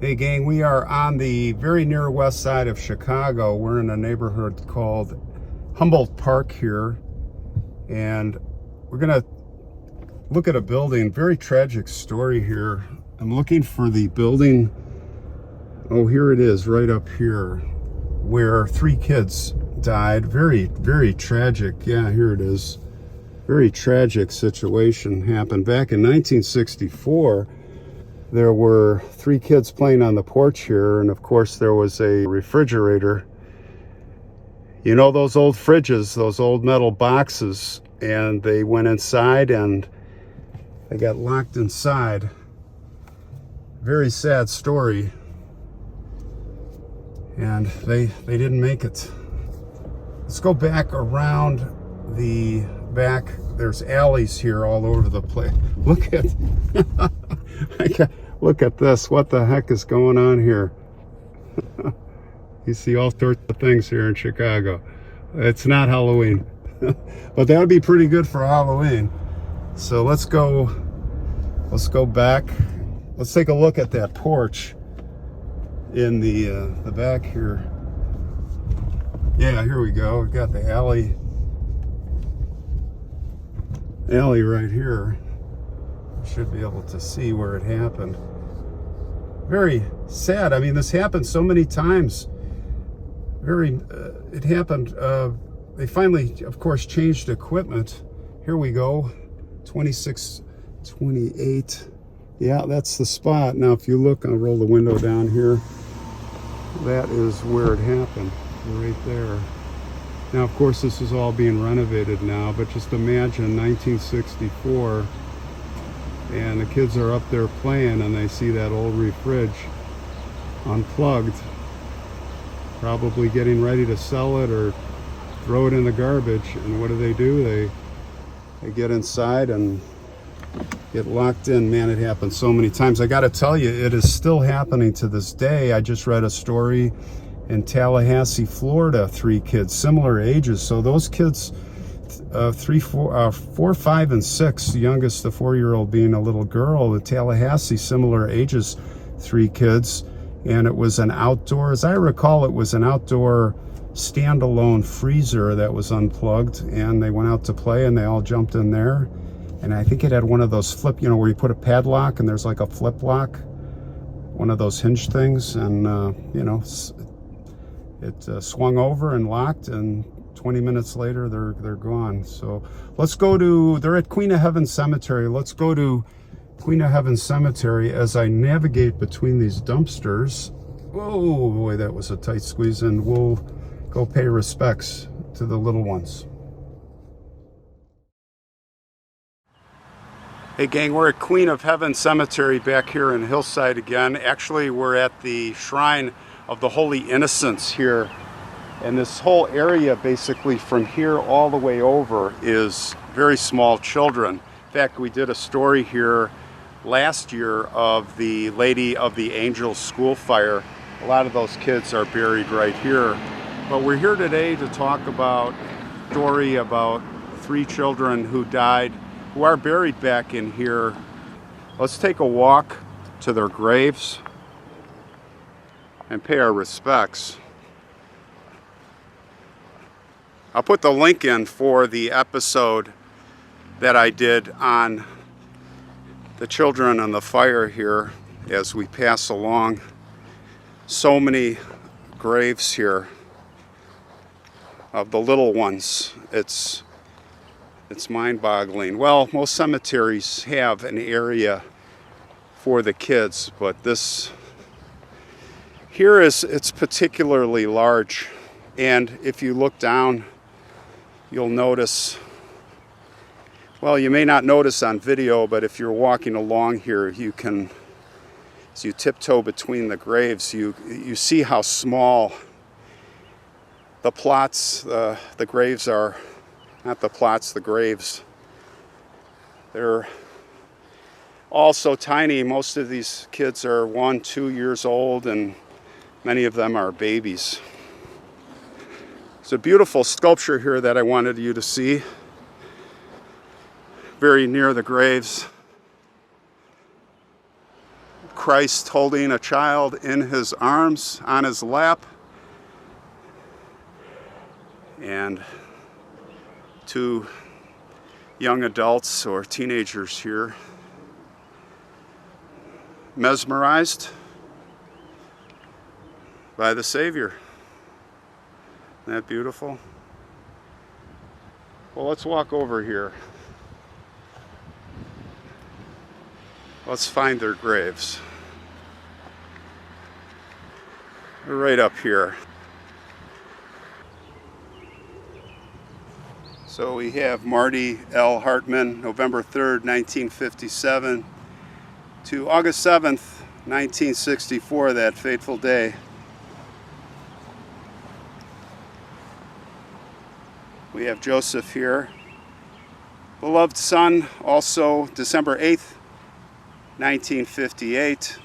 Hey gang, we are on the very near west side of Chicago. We're in a neighborhood called Humboldt Park here, and we're gonna look at a building. Very tragic story here. I'm looking for the building. Oh, here it is, right up here, where 3 kids died. Very tragic. Yeah, here it is. Very tragic situation happened back in 1964. There were 3 kids playing on the porch here, and of course there was a refrigerator. You know those old fridges, those old metal boxes, and they went inside and they got locked inside. Very sad story. And they didn't make it. Let's go back around the back. There's alleys here all over the place. Look at look at this. What the heck is going on here? You see all sorts of things here in Chicago. It's not Halloween, but that would be pretty good for Halloween. So let's go back. Let's take a look at that porch in the back here. Yeah, here we go. We've got the alley right here. Should be able to see where it happened. Very sad. I mean, this happened so many times. It happened. They finally, of course, changed equipment. Here we go. 26, 28. Yeah, that's the spot. Now, if you look, I'll roll the window down here. That is where it happened, right there. Now, of course, this is all being renovated now, but just imagine 1964, and the kids are up there playing, and they see that old refridge unplugged, probably getting ready to sell it or throw it in the garbage. And what do? They get inside and get locked in. Man, it happens so many times. I got to tell you, it is still happening to this day. I just read a story in Tallahassee, Florida, 3 kids, similar ages. So those kids, 4, 5, and 6, the youngest, the 4-year-old being a little girl, the Tallahassee, similar ages, 3 kids. And it was an outdoor, as I recall, it was an outdoor standalone freezer that was unplugged, and they went out to play and they all jumped in there. And I think it had one of those flip, where you put a padlock and there's like a flip lock, one of those hinge things, and it swung over and locked, and 20 minutes later they're gone. So let's go to, they're at Queen of Heaven Cemetery. Let's go to Queen of Heaven Cemetery as I navigate between these dumpsters. Oh boy, that was a tight squeeze, and we'll go pay respects to the little ones. Hey gang, we're at Queen of Heaven Cemetery back here in Hillside again. Actually, we're at the Shrine of the Holy Innocents here. And this whole area, basically from here all the way over, is very small children. In fact, we did a story here last year of the Lady of the Angels school fire. A lot of those kids are buried right here. But we're here today to talk about a story about 3 children who died, who are buried back in here. Let's take a walk to their graves and pay our respects. I'll put the link in for the episode that I did on the children on the fire here as we pass along. So many graves here of the little ones. It's mind-boggling. Well, most cemeteries have an area for the kids, but this here it's particularly large. And if you look down, you'll notice, well, you may not notice on video, but if you're walking along here, you can, as you tiptoe between the graves, you see how small the plots, the graves are. Not the plots, the graves. They're all so tiny. Most of these kids are 1, 2 years old, and many of them are babies. It's a beautiful sculpture here that I wanted you to see. Very near the graves. Of Christ holding a child in his arms on his lap, and two young adults or teenagers here, mesmerized by the Savior. Isn't that beautiful? Well, let's walk over here. Let's find their graves. They're right up here. So we have Marty L. Hartman, November 3rd, 1957 to August 7th, 1964, that fateful day. We have Joseph here. Beloved son, also December 8th, 1958.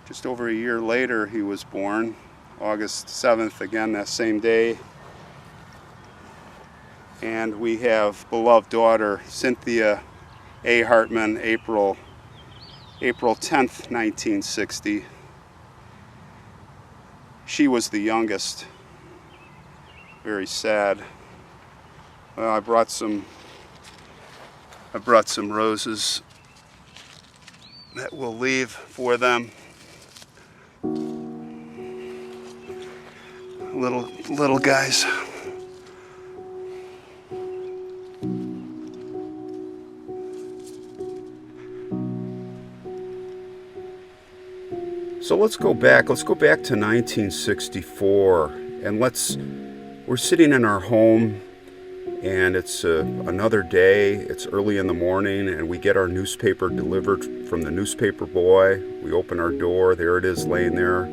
Just over a year later he was born. August 7th, again that same day. And we have beloved daughter Cynthia A. Hartman, April 10th, 1960. She was the youngest. Very sad. Well, I brought some roses that we'll leave for them. Little guys. So let's go back to 1964, and we're sitting in our home, and it's another day. It's early in the morning, and we get our newspaper delivered from the newspaper boy. We open our door, there it is laying there.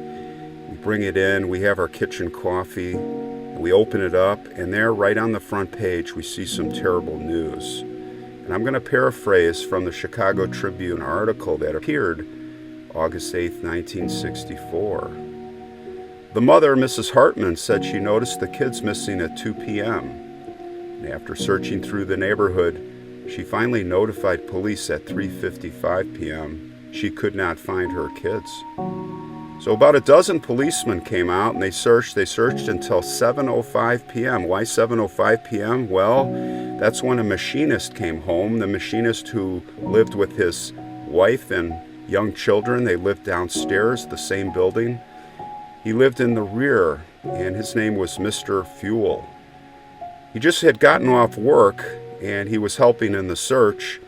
We bring it in, we have our kitchen coffee, and we open it up, and there right on the front page we see some terrible news. And I'm going to paraphrase from the Chicago Tribune article that appeared August 8th, 1964. The mother, Mrs. Hartman, said she noticed the kids missing at 2 p.m. And after searching through the neighborhood, she finally notified police at 3:55 p.m. She could not find her kids. So about a dozen policemen came out and they searched until 7:05 p.m. Why 7:05 p.m.? Well, that's when a machinist came home, the machinist who lived with his wife and young children. They lived downstairs, the same building. He lived in the rear, and his name was Mr. Fuel. He just had gotten off work, and he was helping in the search,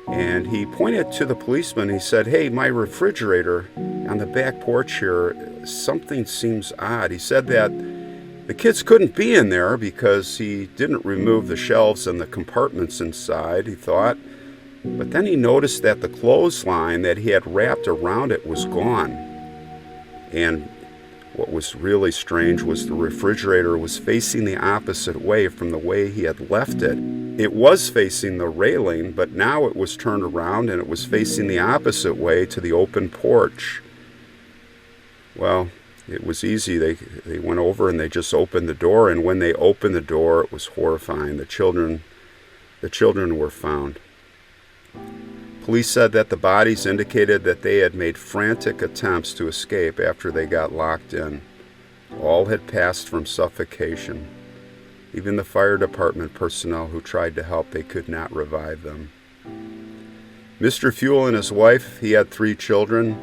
and he pointed to the policeman. He said, "Hey, my refrigerator on the back porch here, something seems odd." He said that the kids couldn't be in there because he didn't remove the shelves and the compartments inside, he thought. But then he noticed that the clothesline that he had wrapped around it was gone. And what was really strange was the refrigerator was facing the opposite way from the way he had left it. It was facing the railing, but now it was turned around and it was facing the opposite way to the open porch. Well, it was easy. They went over and they just opened the door, and when they opened the door, it was horrifying. The children were found. Police said that the bodies indicated that they had made frantic attempts to escape after they got locked in. All had passed from suffocation. Even the fire department personnel who tried to help, they could not revive them. Mr. Fuel and his wife, he had 3 children.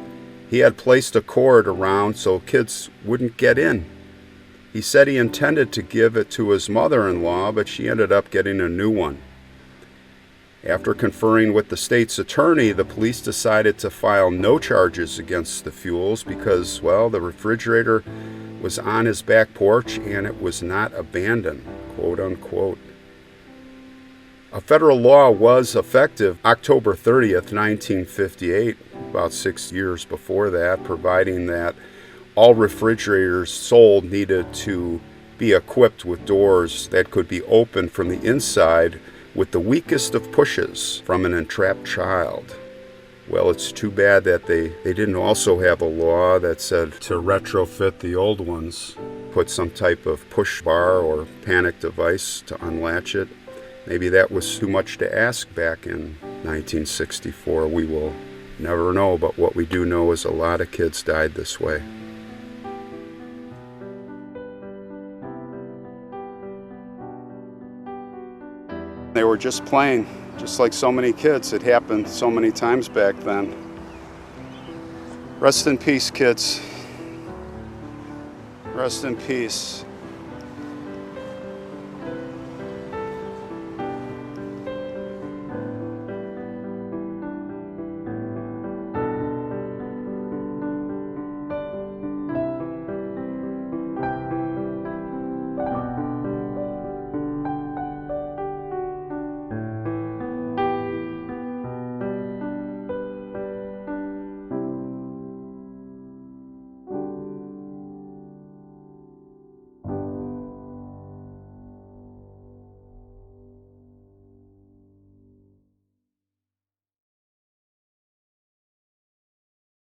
He had placed a cord around so kids wouldn't get in. He said he intended to give it to his mother-in-law, but she ended up getting a new one. After conferring with the state's attorney, the police decided to file no charges against the Fuels because, well, the refrigerator was on his back porch and it was not abandoned, quote unquote. A federal law was effective October 30th, 1958, about 6 years before that, providing that all refrigerators sold needed to be equipped with doors that could be opened from the inside with the weakest of pushes from an entrapped child. Well, it's too bad that they didn't also have a law that said to retrofit the old ones, put some type of push bar or panic device to unlatch it. Maybe that was too much to ask back in 1964. We will Never know, but what we do know is a lot of kids died this way. They were just playing, just like so many kids. It happened so many times back then. Rest in peace, kids. Rest in peace.